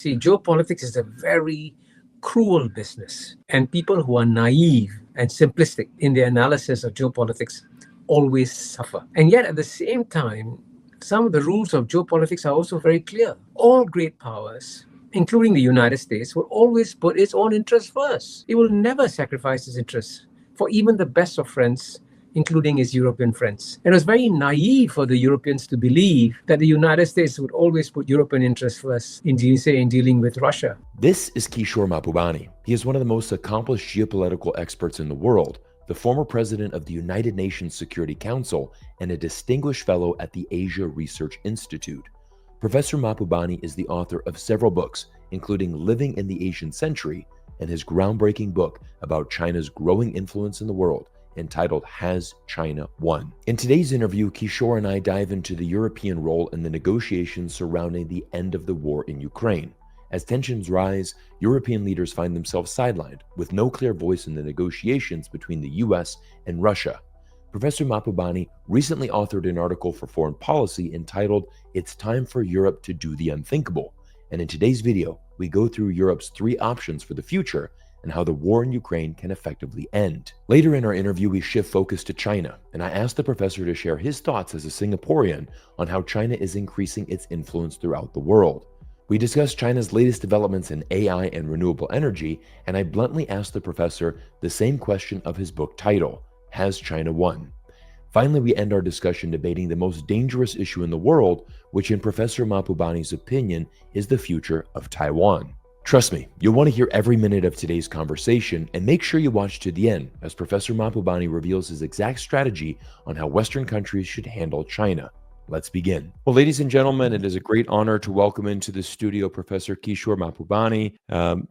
See, geopolitics is a very cruel business, and people who are naive and simplistic in their analysis of geopolitics always suffer. And yet, at the same time, some of the rules of geopolitics are also very clear. All great powers, including the United States, will always put its own interests first. It will never sacrifice its interests for even the best of friends, including its European friends. And it was very naive for the Europeans to believe that the United States would always put European interests first in dealing with Russia. This is Kishore Mahbubani. He is one of the most accomplished geopolitical experts in the world, the former president of the United Nations Security Council, and a distinguished fellow at the Asia Research Institute. Professor Mahbubani is the author of several books, including Living in the Asian Century and his groundbreaking book about China's growing influence in the world, entitled Has China Won? In today's interview, Kishore and I dive into the European role in the negotiations surrounding the end of the war in Ukraine. As tensions rise, European leaders find themselves sidelined, with no clear voice in the negotiations between the US and Russia. Professor Mahbubani recently authored an article for Foreign Policy entitled It's Time for Europe to Do the Unthinkable. And in today's video, we go through Europe's 3 options for the future and how the war in Ukraine can effectively end. Later in our interview, we shift focus to China, and I asked the professor to share his thoughts as a Singaporean on how China is increasing its influence throughout the world. We discussed China's latest developments in AI and renewable energy, and I bluntly asked the professor the same question of his book title, Has China Won? Finally, we end our discussion debating the most dangerous issue in the world, which in Professor Mahbubani's opinion is the future of Taiwan. Trust me, you'll want to hear every minute of today's conversation, and make sure you watch to the end as Professor Mahbubani reveals his exact strategy on how Western countries should handle China. Let's begin. Well, ladies and gentlemen, it is a great honor to welcome into the studio Professor Kishore Mahbubani.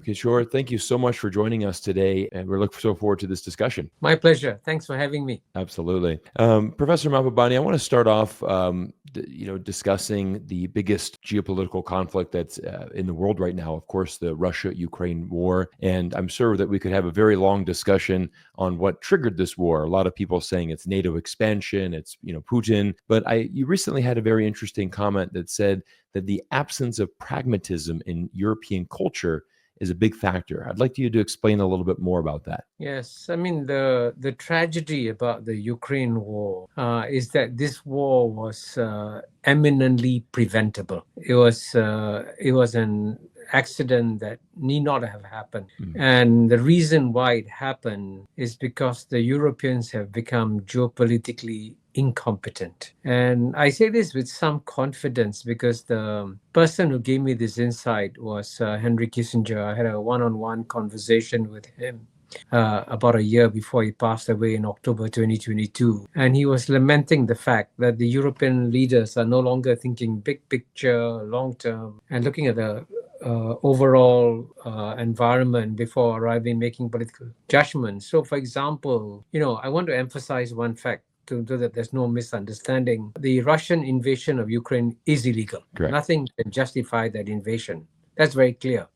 Kishore, thank you so much for joining us today, and we're looking so forward to this discussion. My pleasure. Thanks for having me. Absolutely. Professor Mahbubani, I want to start off discussing the biggest geopolitical conflict that's in the world right now, of course, the Russia-Ukraine war. And I'm sure that we could have a very long discussion on what triggered this war. A lot of people saying it's NATO expansion, it's Putin. But you recently had a very interesting comment that said that the absence of pragmatism in European culture is a big factor. I'd like you to explain a little bit more about that. Yes, I mean, the tragedy about the Ukraine war is that this war was eminently preventable. It was an accident that need not have happened. And the reason why it happened is because the Europeans have become geopolitically incompetent. And I say this with some confidence because the person who gave me this insight was Henry Kissinger. I had a one-on-one conversation with him about a year before he passed away in October 2022. And he was lamenting the fact that the European leaders are no longer thinking big picture, long term, and looking at the overall environment before making political judgments. So, for example, I want to emphasize one fact so that there's no misunderstanding. The Russian invasion of Ukraine is illegal. Correct. Nothing can justify that invasion. That's very clear.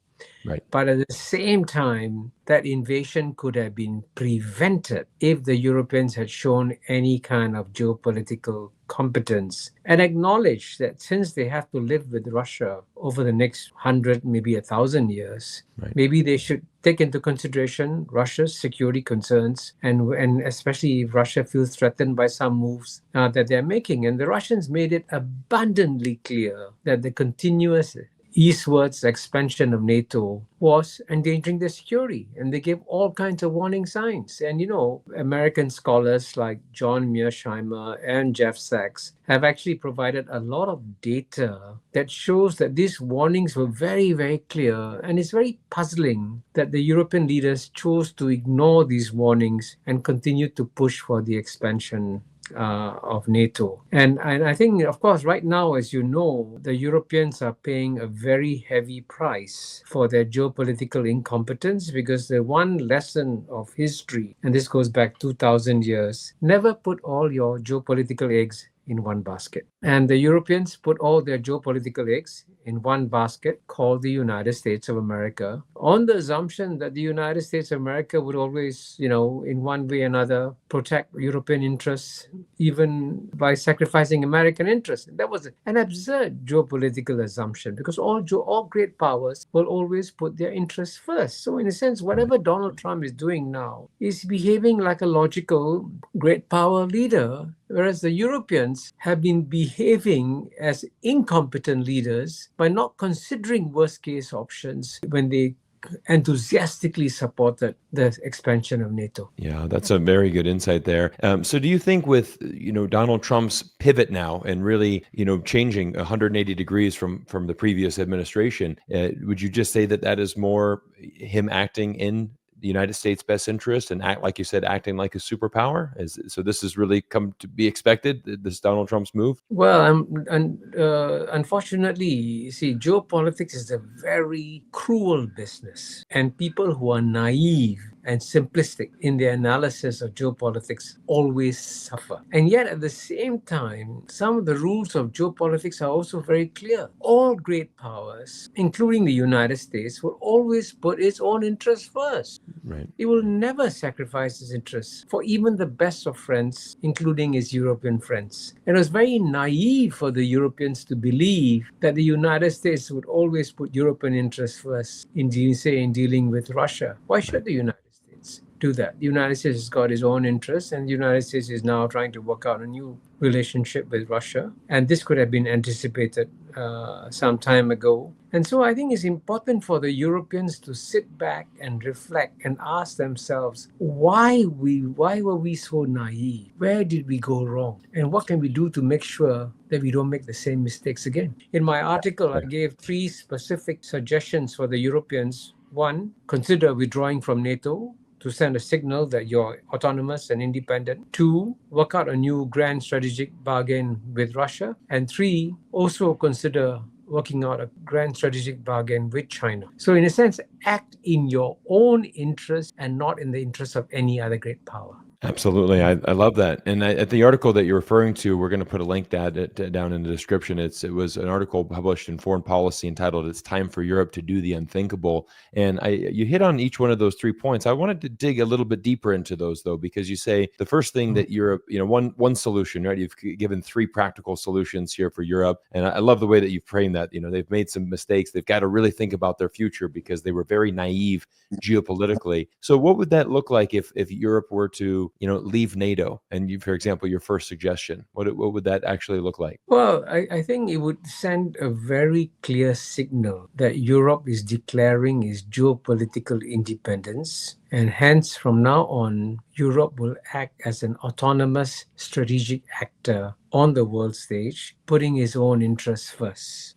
Right. But at the same time, that invasion could have been prevented if the Europeans had shown any kind of geopolitical competence and acknowledged that since they have to live with Russia over the next 100, maybe 1,000 years, Right. maybe they should take into consideration Russia's security concerns and especially if Russia feels threatened by some moves that they're making. And the Russians made it abundantly clear that the continuous eastwards expansion of NATO was endangering their security, and they gave all kinds of warning signs. And American scholars like John Mearsheimer and Jeff Sachs have actually provided a lot of data that shows that these warnings were very, very clear. And it's very puzzling that the European leaders chose to ignore these warnings and continue to push for the expansion of NATO. And I think, of course, right now, as you know, the Europeans are paying a very heavy price for their geopolitical incompetence, because the one lesson of history, and this goes back 2,000 years, never put all your geopolitical eggs in one basket. And the Europeans put all their geopolitical eggs in one basket called the United States of America, on the assumption that the United States of America would always, in one way or another, protect European interests, even by sacrificing American interests. That was an absurd geopolitical assumption, because all great powers will always put their interests first. So in a sense, whatever Donald Trump is doing now is behaving like a logical great power leader, whereas the Europeans have been behaving as incompetent leaders by not considering worst case options when they enthusiastically supported the expansion of NATO. Yeah, that's a very good insight there. So do you think with, Donald Trump's pivot now and really, changing 180 degrees from the previous administration, would you just say that is more him acting in the United States' best interest and like you said, acting like a superpower? So this has really come to be expected, this Donald Trump's move? Well, unfortunately, you see, geopolitics is a very cruel business, and people who are naive and simplistic in their analysis of geopolitics always suffer. And yet, at the same time, some of the rules of geopolitics are also very clear. All great powers, including the United States, will always put its own interests first. Right. It will never sacrifice its interests for even the best of friends, including its European friends. And it was very naive for the Europeans to believe that the United States would always put European interests first in dealing with Russia. Why should the United States do that? The United States has got its own interests, and the United States is now trying to work out a new relationship with Russia. And this could have been anticipated some time ago. And so I think it's important for the Europeans to sit back and reflect and ask themselves, why were we so naive? Where did we go wrong? And what can we do to make sure that we don't make the same mistakes again? In my article, I gave 3 specific suggestions for the Europeans. 1, consider withdrawing from NATO to send a signal that you're autonomous and independent. 2, work out a new grand strategic bargain with Russia. And 3, also consider working out a grand strategic bargain with China. So in a sense, act in your own interest and not in the interest of any other great power. Absolutely. I love that. And at the article that you're referring to, we're going to put a link down in the description. It was an article published in Foreign Policy entitled "It's Time for Europe to Do the Unthinkable." And you hit on each one of those 3 points. I wanted to dig a little bit deeper into those, though, because you say the first thing that Europe, one solution, right? You've given 3 practical solutions here for Europe. And I love the way that you've framed that. They've made some mistakes. They've got to really think about their future because they were very naive geopolitically. So what would that look like if Europe were to, leave NATO? And for example, your first suggestion, what would that actually look like? Well, I think it would send a very clear signal that Europe is declaring its geopolitical independence. And hence, from now on, Europe will act as an autonomous strategic actor on the world stage, putting its own interests first,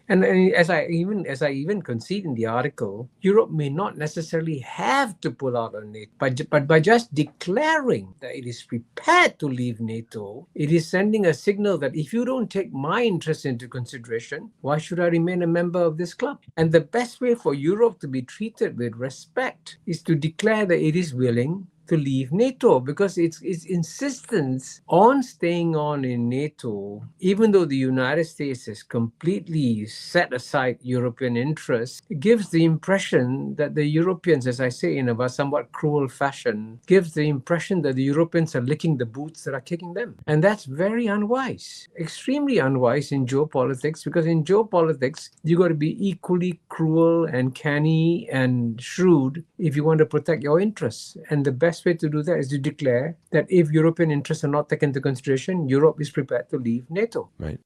And as I even concede in the article, Europe may not necessarily have to pull out of NATO, but by just declaring that it is prepared to leave NATO, it is sending a signal that if you don't take my interests into consideration, why should I remain a member of this club? And the best way for Europe to be treated with respect is to declare that it is willing to leave NATO, because its insistence on staying on in NATO, even though the United States has completely set aside European interests, gives the impression that the Europeans, as I say in a somewhat cruel fashion, gives the impression that the Europeans are licking the boots that are kicking them. And that's very unwise, extremely unwise in geopolitics, because in geopolitics, you got to be equally cruel and canny and shrewd if you want to protect your interests. And the best way to do that is to declare that if European interests are not taken into consideration, Europe is prepared to leave NATO. Right.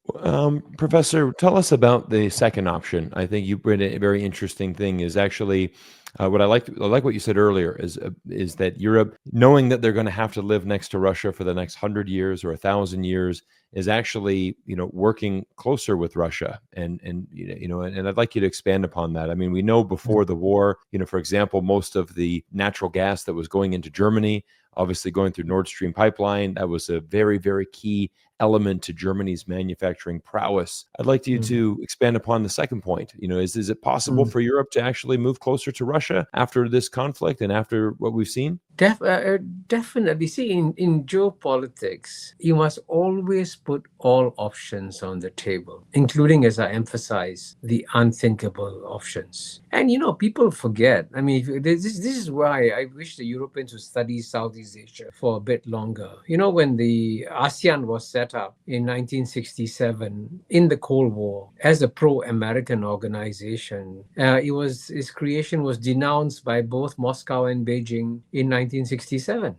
Professor, tell us about the second option. I think you bring a very interesting thing is actually what I like what you said earlier is that Europe, knowing that they're going to have to live next to Russia for the next 100 years or 1,000 years, is actually working closer with Russia, and I'd like you to expand upon that. I mean, we know before the war, for example, most of the natural gas that was going into Germany, obviously going through Nord Stream pipeline, that was a very, very key element to Germany's manufacturing prowess. I'd like you to expand upon the second point. Is it possible for Europe to actually move closer to Russia after this conflict and after what we've seen? Definitely. See, in geopolitics, you must always put all options on the table, including, as I emphasize, the unthinkable options. And people forget. I mean, this is why I wish the Europeans would study Southeast Asia for a bit longer. When the ASEAN was set up in 1967 in the Cold War as a pro-American organization, its creation was denounced by both Moscow and Beijing in 1967.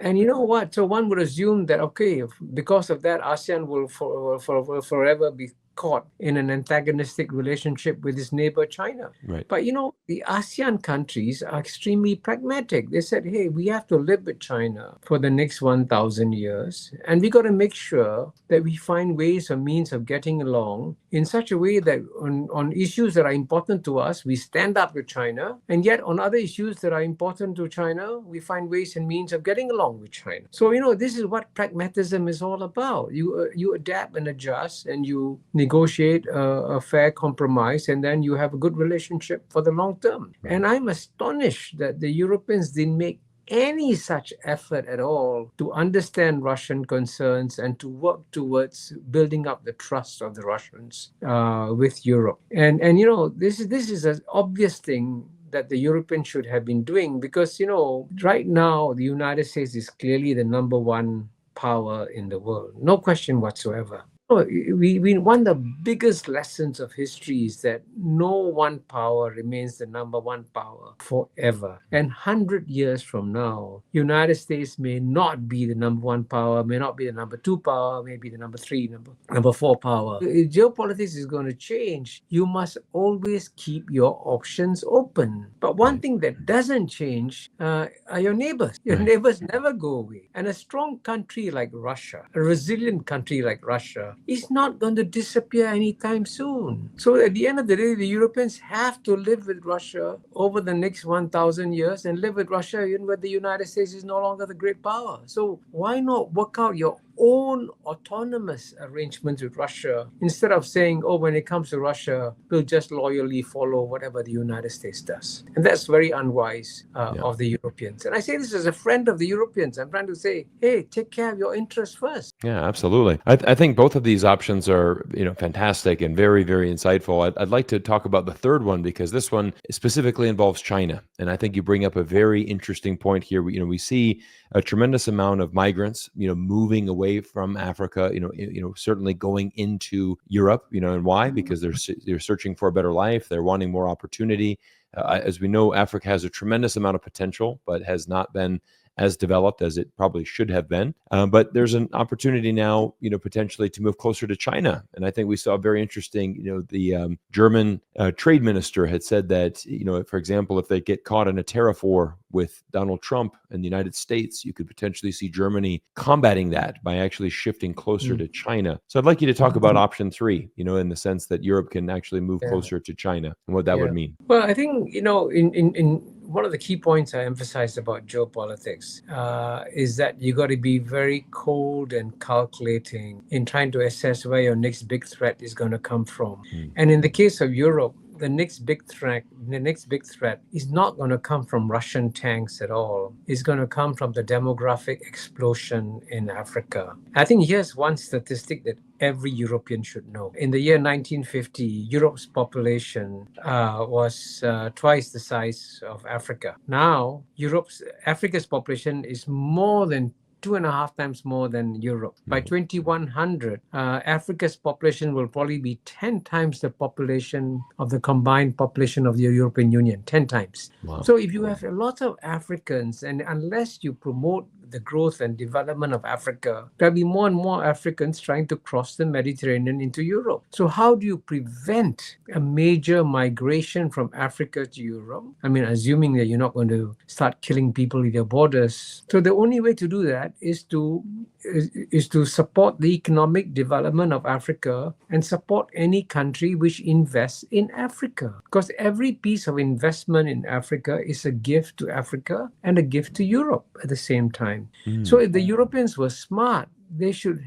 And you know what? So one would assume that, okay, because of that, ASEAN will forever be caught in an antagonistic relationship with its neighbor China. Right. But the ASEAN countries are extremely pragmatic. They said, hey, we have to live with China for the next 1,000 years, and we got to make sure that we find ways or means of getting along in such a way that on issues that are important to us, we stand up with China, and yet on other issues that are important to China, we find ways and means of getting along with China. So this is what pragmatism is all about. You adapt and adjust, and you negotiate a fair compromise, and then you have a good relationship for the long term. And I'm astonished that the Europeans didn't make any such effort at all to understand Russian concerns and to work towards building up the trust of the Russians with Europe. And this is an obvious thing that the Europeans should have been doing, because right now the United States is clearly the number one power in the world, no question whatsoever. One of the biggest lessons of history is that no one power remains the number one power forever. And 100 years from now, United States may not be the number one power, may not be the number two power, maybe the number three, number four power. If geopolitics is going to change, you must always keep your options open. But one thing that doesn't change are your neighbors. Your neighbors never go away. And a strong country like Russia, a resilient country like Russia, is not going to disappear anytime soon. So at the end of the day, the Europeans have to live with Russia over the next 1,000 years, and live with Russia even when the United States is no longer the great power. So why not work out your own autonomous arrangements with Russia, instead of saying, oh, when it comes to Russia, we'll just loyally follow whatever the United States does? And that's very unwise of the Europeans. And I say this as a friend of the Europeans. I'm trying to say, hey, take care of your interests first. Yeah, absolutely. I think both of these options are, fantastic and very, very insightful. I'd like to talk about the third one, because this one specifically involves China. And I think you bring up a very interesting point here. We see a tremendous amount of migrants, moving away from Africa, certainly going into Europe, and why? Because they're searching for a better life. They're wanting more opportunity. As we know, Africa has a tremendous amount of potential, but has not been as developed as it probably should have been. But there's an opportunity now, potentially to move closer to China. And I think we saw very interesting, the German trade minister had said that, for example, if they get caught in a tariff war with Donald Trump and the United States, you could potentially see Germany combating that by actually shifting closer to China. So I'd like you to talk about option three, in the sense that Europe can actually move closer to China and what that would mean. Well, I think, in one of the key points I emphasized about geopolitics is that you got to be very cold and calculating in trying to assess where your next big threat is going to come from. And in the case of Europe, the next big threat is not going to come from Russian tanks at all. It's going to come from the demographic explosion in Africa. I think here's one statistic that every European should know. In the year 1950, Europe's population was twice the size of Africa. Now, Africa's population is more than 2.5 times more than Europe. By 2100, Africa's population will probably be 10 times the population of the combined population of the European Union, 10 times. Wow. So if you have a lot of Africans, and unless you promote the growth and development of Africa, there'll be more and more Africans trying to cross the Mediterranean into Europe. So how do you prevent a major migration from Africa to Europe? I mean, assuming that you're not going to start killing people at your borders. So the only way to do that is to support the economic development of Africa and support any country which invests in Africa. Because every piece of investment in Africa is a gift to Africa and a gift to Europe at the same time. So if the Europeans were smart, they should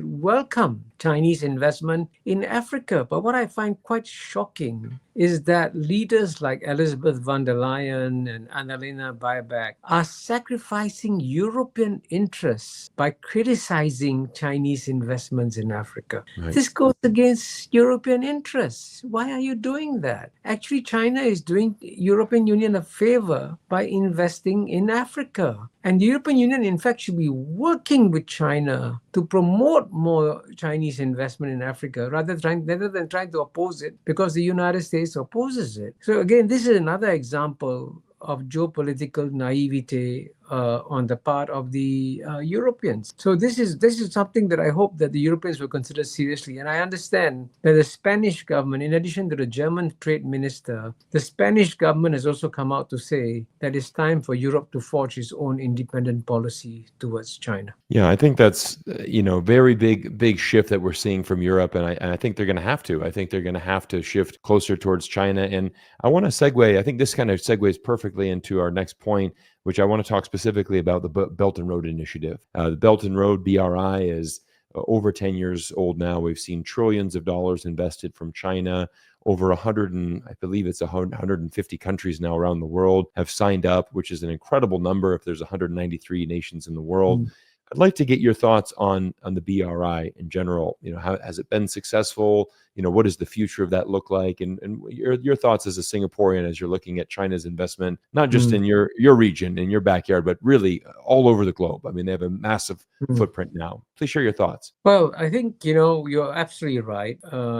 welcome Chinese investment in Africa. But what I find quite shocking is that leaders like Elizabeth von der Leyen and Annalena Baerbock are sacrificing European interests by criticizing Chinese investments in Africa. Right. This goes against European interests. Why are you doing that? Actually, China is doing European Union a favor by investing in Africa. And the European Union, in fact, should be working with China to promote more Chinese investment in Africa rather than trying to oppose it, because the United States opposes it. So again, this is another example of geopolitical naivete on the part of the Europeans. So this is something that I hope that the Europeans will consider seriously. And I understand that the Spanish government, in addition to the German trade minister, the Spanish government has also come out to say that it's time for Europe to forge its own independent policy towards China. Yeah, I think that's very big shift that we're seeing from Europe, and I think they're going to have to. I think they're going to have to shift closer towards China. And I want to segue. I think this kind of segues perfectly into our next point, which I want to talk specifically about the Belt and Road Initiative. The Belt and Road BRI is over 10 years old now. We've seen trillions of dollars invested from China. Over 100, and I believe it's 150 countries now around the world have signed up, which is an incredible number if there's 193 nations in the world. I'd like to get your thoughts on the BRI in general. How has it been successful? What does the future of that look like? And your thoughts as a Singaporean as you're looking at China's investment, not just in your region, in your backyard, but really all over the globe. I mean, they have a massive footprint now. Please share your thoughts. Well, I think, you're absolutely right.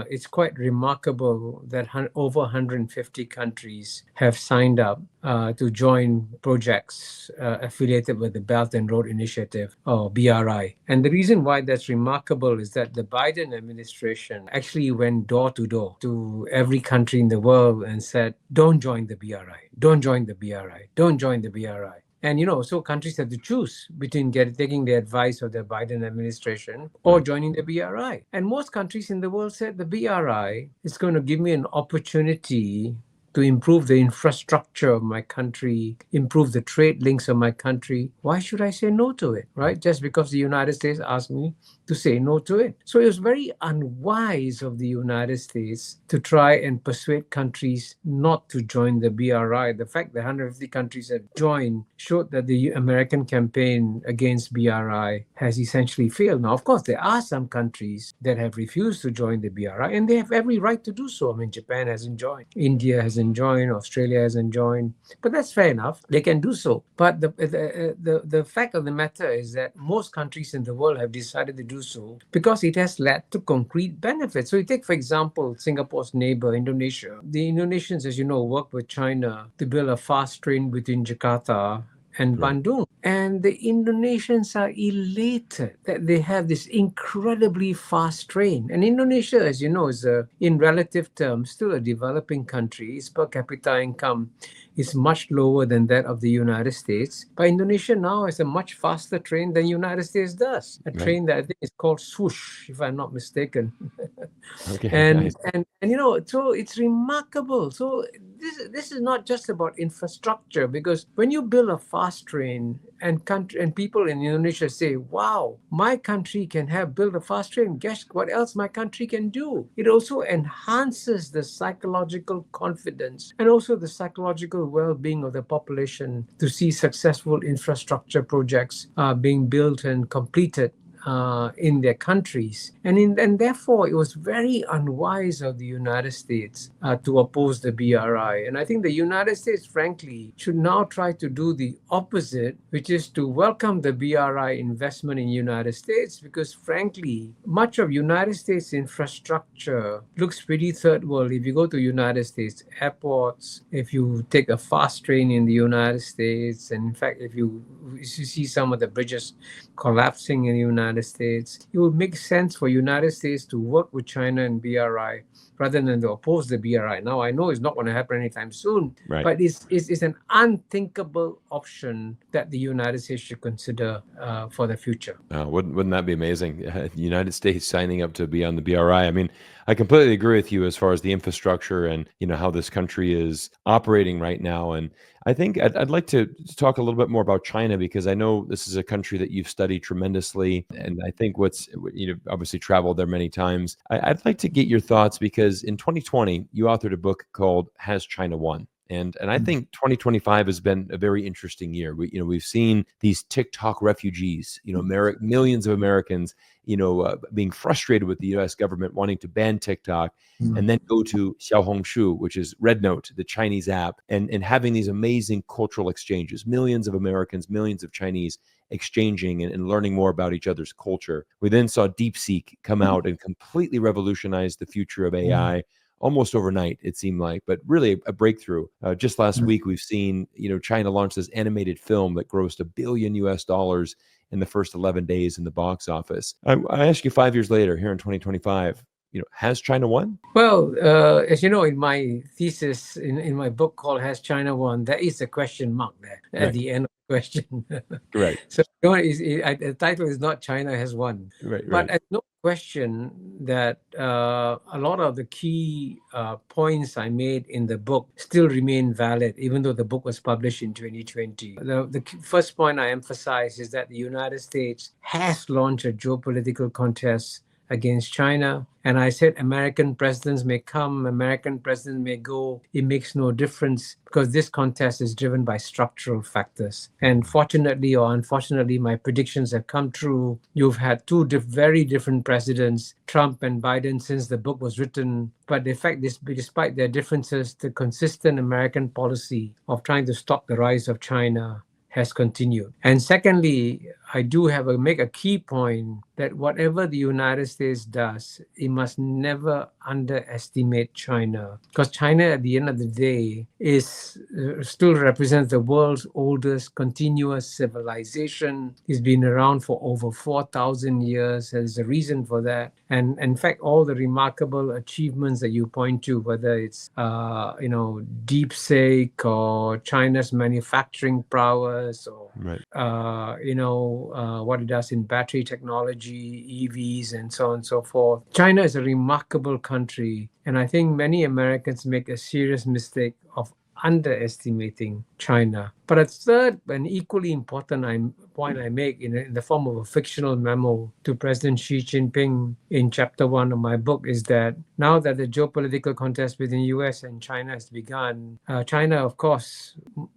It's quite remarkable that over 150 countries have signed up to join projects affiliated with the Belt and Road Initiative, or BRI. And the reason why that's remarkable is that the Biden administration actually went door to door to every country in the world and said, don't join the BRI, don't join the BRI, don't join the BRI. And, so countries have to choose between taking the advice of the Biden administration or joining the BRI. And most countries in the world said the BRI is going to give me an opportunity to improve the infrastructure of my country, improve the trade links of my country. Why should I say no to it, right? Just because the United States asked me to say no to it. So it was very unwise of the United States to try and persuade countries not to join the BRI. The fact that 150 countries have joined showed that the American campaign against BRI has essentially failed. Now, of course, there are some countries that have refused to join the BRI, and they have every right to do so. I mean, Japan hasn't joined, India hasn't joined, Australia hasn't joined, but that's fair enough. They can do so. But the fact of the matter is that most countries in the world have decided to do so because it has led to concrete benefits. So you take, for example, Singapore's neighbor, Indonesia. The Indonesians, as you know, work with China to build a fast train between Jakarta and Bandung. And the Indonesians are elated that they have this incredibly fast train. And Indonesia, as you know, is in relative terms still a developing country. Its per capita income is much lower than that of the United States. But Indonesia now has a much faster train than the United States does. A train that I think is called Swoosh, if I'm not mistaken. Okay, and, nice. and so it's remarkable. So this is not just about infrastructure, because when you build a fast train and people in Indonesia say, wow, my country can build a fast train, guess what else my country can do? It also enhances the psychological confidence and also the psychological well-being of the population to see successful infrastructure projects being built and completed in their countries. And therefore, it was very unwise of the United States to oppose the BRI. And I think the United States, frankly, should now try to do the opposite, which is to welcome the BRI investment in United States, because frankly, much of United States infrastructure looks pretty third world. If you go to United States airports, if you take a fast train in the United States, and in fact, if you see some of the bridges collapsing in the United States, it would make sense for United States to work with China and BRI rather than to oppose the BRI. Now, I know it's not going to happen anytime soon, but it's an unthinkable option that the United States should consider for the future. Wouldn't that be amazing? The United States signing up to be on the BRI. I mean, I completely agree with you as far as the infrastructure and how this country is operating right now. And I think I'd like to talk a little bit more about China, because I know this is a country that you've studied tremendously, and I think obviously traveled there many times. I'd like to get your thoughts, because in 2020 you authored a book called "Has China Won?" And I think 2025 has been a very interesting year. We've seen these TikTok refugees, millions of Americans, being frustrated with the U.S. government wanting to ban TikTok, and then go to Xiaohongshu, which is Red Note, the Chinese app, and having these amazing cultural exchanges. Millions of Americans, millions of Chinese exchanging and learning more about each other's culture. We then saw DeepSeek come out and completely revolutionize the future of AI. Almost overnight, it seemed like, but really a breakthrough. Just last week, we've seen, China launch this animated film that grossed $1 billion in the first 11 days in the box office. I ask you 5 years later, here in 2025, has China won? Well, as you know, in my thesis, in my book called "Has China Won?", there is a question mark there at the end of the question. Right. So the title is not "China Has Won." Right. But there's no question that a lot of the key points I made in the book still remain valid, even though the book was published in 2020. The first point I emphasize is that the United States has launched a geopolitical contest against China. And I said American presidents may come, American presidents may go. It makes no difference, because this contest is driven by structural factors. And fortunately or unfortunately, my predictions have come true. You've had two very different presidents, Trump and Biden, since the book was written. But in fact, despite their differences, the consistent American policy of trying to stop the rise of China has continued. And secondly, I do make a key point that whatever the United States does, it must never underestimate China, because China, at the end of the day, still represents the world's oldest continuous civilization. It's been around for over 4,000 years. There's a reason for that. And in fact, all the remarkable achievements that you point to, whether it's DeepSeek or China's manufacturing prowess, or what it does in battery technology, EVs, and so on and so forth. China is a remarkable country, and I think many Americans make a serious mistake of underestimating China. But a third and equally important point I make in the form of a fictional memo to President Xi Jinping in chapter 1 of my book is that now that the geopolitical contest between the US and China has begun, China, of course,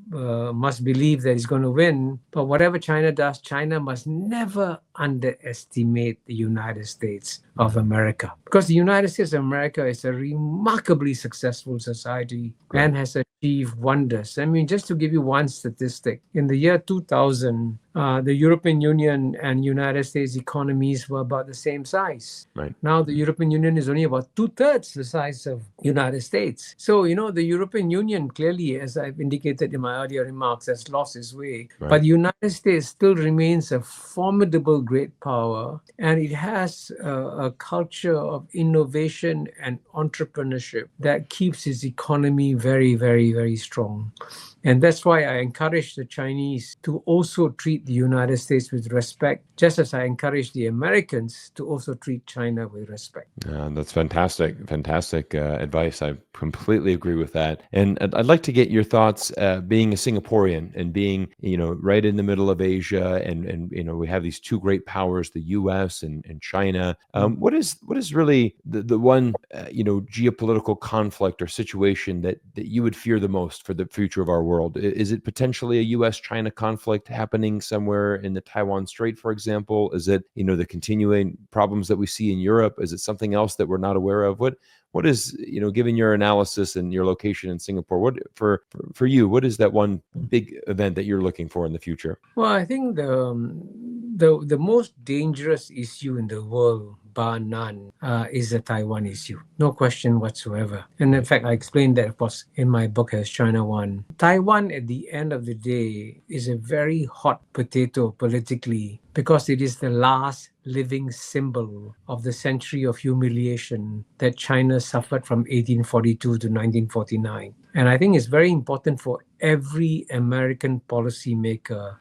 must believe that it's going to win. But whatever China does, China must never underestimate the United States of America. Because the United States of America is a remarkably successful society and has achieved wonders. I mean, just to give you one statistic, in the year 2000, the European Union and United States economies were about the same size. Right. Now the European Union is only about 2/3 the size of United States. So, the European Union clearly, as I've indicated in my earlier remarks, has lost its way. Right. But the United States still remains a formidable great power, and it has a culture of innovation and entrepreneurship that keeps its economy very, very, very strong. And that's why I encourage the Chinese to also treat the United States with respect, just as I encourage the Americans to also treat China with respect. That's fantastic. Fantastic advice. I completely agree with that. And I'd like to get your thoughts, being a Singaporean and being, right in the middle of Asia, and we have these two great powers, the US and China. What is really the one, geopolitical conflict or situation that you would fear the most for the future of our world? Is it potentially a US-China conflict happening somewhere in the Taiwan Strait, for example? Is it, the continuing problems that we see in Europe? Is it something else that we're not aware of? What is, given your analysis and your location in Singapore, what for you, what is that one big event that you're looking for in the future? Well, I think the most dangerous issue in the world, bar none, is the Taiwan issue. No question whatsoever. And in fact, I explained that, of course, in my book, Has China Won? Taiwan, at the end of the day, is a very hot potato politically, because it is the last living symbol of the century of humiliation that China suffered from 1842 to 1949. And I think it's very important for every American policymaker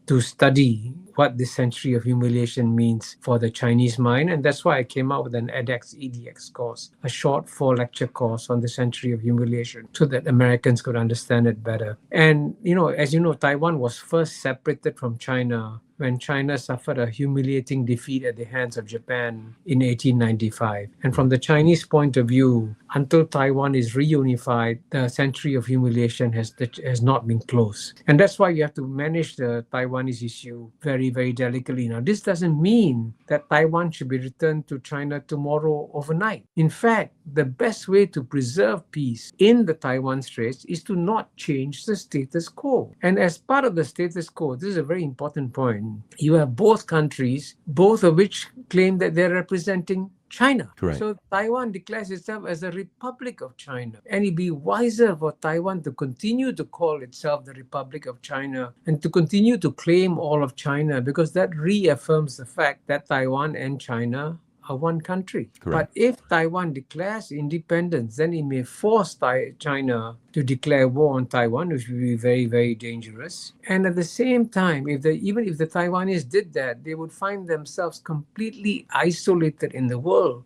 to study what this century of humiliation means for the Chinese mind. And that's why I came out with an edX course, a short 4-lecture course on the century of humiliation, so that Americans could understand it better. And, as you know, Taiwan was first separated from China when China suffered a humiliating defeat at the hands of Japan in 1895. And from the Chinese point of view, until Taiwan is reunified, the century of humiliation has not been closed. And that's why you have to manage the Taiwanese issue very, very delicately. Now, this doesn't mean that Taiwan should be returned to China tomorrow overnight. In fact, the best way to preserve peace in the Taiwan Straits is to not change the status quo. And as part of the status quo, this is a very important point, you have both countries, both of which claim that they're representing China. Correct. So Taiwan declares itself as a Republic of China. And it'd be wiser for Taiwan to continue to call itself the Republic of China and to continue to claim all of China, because that reaffirms the fact that Taiwan and China are one country. Correct. But if Taiwan declares independence, then it may force China to declare war on Taiwan, which would be very, very dangerous. And at the same time, even if the Taiwanese did that, they would find themselves completely isolated in the world.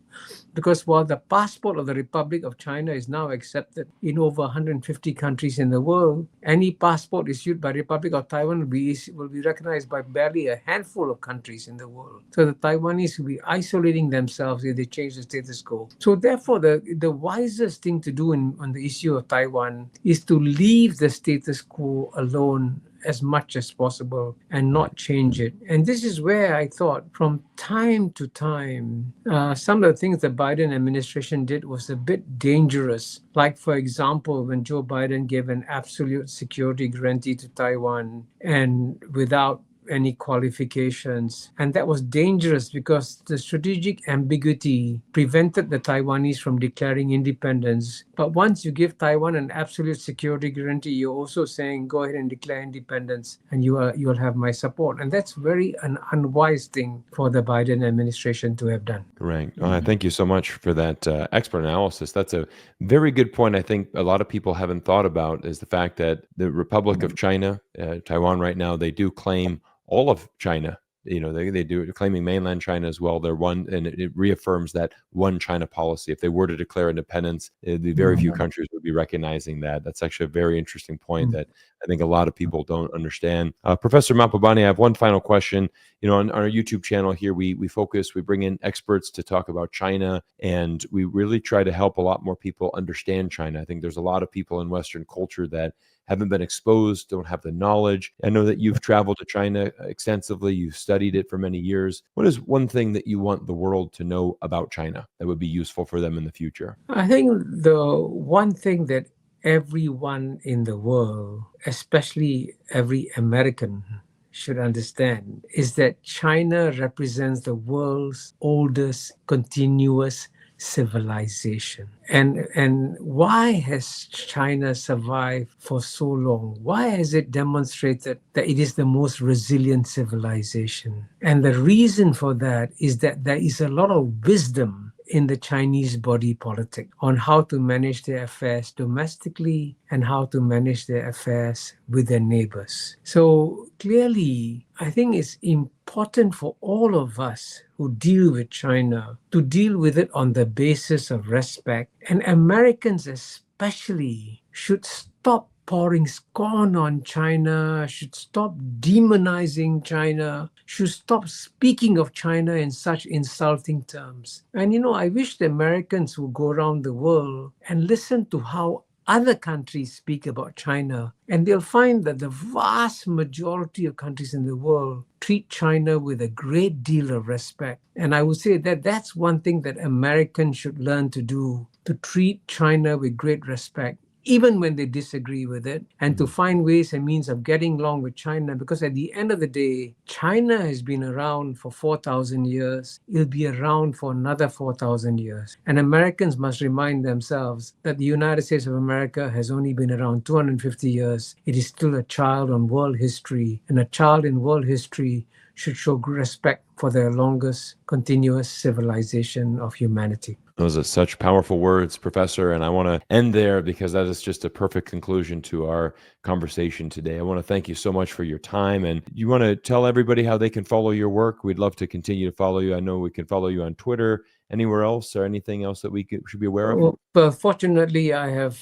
Because while the passport of the Republic of China is now accepted in over 150 countries in the world, any passport issued by Republic of Taiwan will be recognized by barely a handful of countries in the world. So the Taiwanese will be isolating themselves if they change the status quo. So therefore, the wisest thing to do on the issue of Taiwan is to leave the status quo alone as much as possible and not change it. And this is where I thought from time to time, some of the things the Biden administration did was a bit dangerous. Like, for example, when Joe Biden gave an absolute security guarantee to Taiwan and without any qualifications. And that was dangerous because the strategic ambiguity prevented the Taiwanese from declaring independence. But once you give Taiwan an absolute security guarantee, you're also saying, go ahead and declare independence and you'll have my support. And that's an unwise thing for the Biden administration to have done. Right. Thank you so much for that expert analysis. That's a very good point. I think a lot of people haven't thought about is the fact that the Republic of China, Taiwan right now, they do claim all of China. They do claiming mainland China as well. They're one, and it reaffirms that one China policy. If they were to declare independence, the very few countries would be recognizing that. That's actually a very interesting point that I think a lot of people don't understand. Professor Mahbubani, I have one final question. On our YouTube channel here, we bring in experts to talk about China, and we really try to help a lot more people understand China. I think there's a lot of people in Western culture that haven't been exposed, don't have the knowledge. I know that you've traveled to China extensively. You've studied it for many years. What is one thing that you want the world to know about China that would be useful for them in the future? I think the one thing that everyone in the world, especially every American, should understand is that China represents the world's oldest continuous civilization. And why has China survived for so long? Why has it demonstrated that it is the most resilient civilization? And the reason for that is that there is a lot of wisdom in the Chinese body politic on how to manage their affairs domestically and how to manage their affairs with their neighbors. So clearly, I think it's important for all of us who deal with China to deal with it on the basis of respect. And Americans especially should stop pouring scorn on China, should stop demonizing China, should stop speaking of China in such insulting terms. And I wish the Americans would go around the world and listen to how other countries speak about China, and they'll find that the vast majority of countries in the world treat China with a great deal of respect. And I would say that that's one thing that Americans should learn to do, to treat China with great respect, even when they disagree with it, and to find ways and means of getting along with China. Because at the end of the day, China has been around for 4,000 years. It'll be around for another 4,000 years. And Americans must remind themselves that the United States of America has only been around 250 years. It is still a child on world history, and a child in world history should show respect for their longest continuous civilization of humanity. Those are such powerful words, Professor. And I want to end there because that is just a perfect conclusion to our conversation today. I want to thank you so much for your time. And you want to tell everybody how they can follow your work? We'd love to continue to follow you. I know we can follow you on Twitter, anywhere else, or anything else that we should be aware of? Well, but fortunately, I have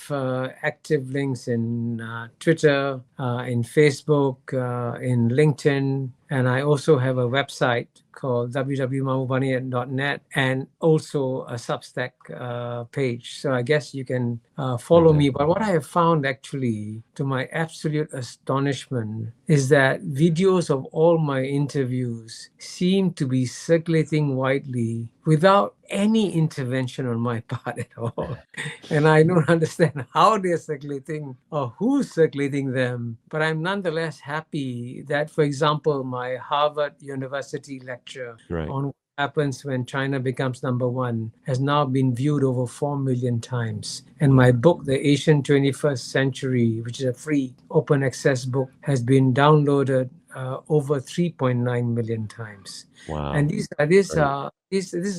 active links in Twitter, in Facebook, in LinkedIn, and I also have a website called www.mahbubani.net and also a Substack page. So I guess you can follow me. But what I have found actually, to my absolute astonishment, is that videos of all my interviews seem to be circulating widely without any intervention on my part at all. And I don't understand how they're circulating or who's circulating them. But I'm nonetheless happy that, for example, my Harvard University lecture on what happens when China becomes number one has now been viewed over 4 million times. And my book, The Asian 21st Century, which is a free open access book, has been downloaded over 3.9 million times. Wow. And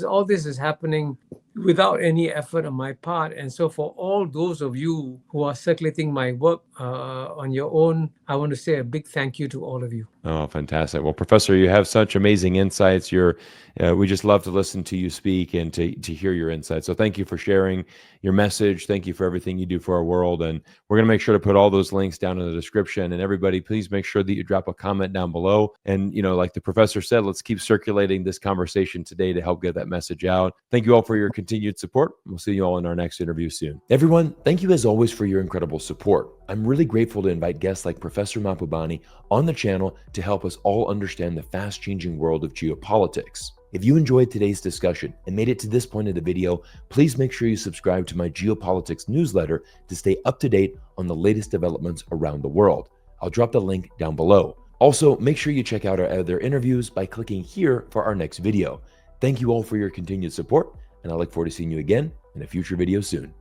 all this is happening without any effort on my part. And so for all those of you who are circulating my work on your own, I want to say a big thank you to all of you. Oh, fantastic. Well, Professor, you have such amazing insights. We just love to listen to you speak and to hear your insights. So thank you for sharing your message. Thank you for everything you do for our world. And we're going to make sure to put all those links down in the description. And everybody, please make sure that you drop a comment down below. And, like the professor said, let's keep circulating this conversation today to help get that message out. Thank you all for your continued support. We'll see you all in our next interview soon. Everyone, thank you as always for your incredible support. I'm really grateful to invite guests like Professor Mahbubani on the channel to help us all understand the fast-changing world of geopolitics. If you enjoyed today's discussion and made it to this point of the video, please make sure you subscribe to my geopolitics newsletter to stay up to date on the latest developments around the world. I'll drop the link down below. Also, make sure you check out our other interviews by clicking here for our next video. Thank you all for your continued support, and I look forward to seeing you again in a future video soon.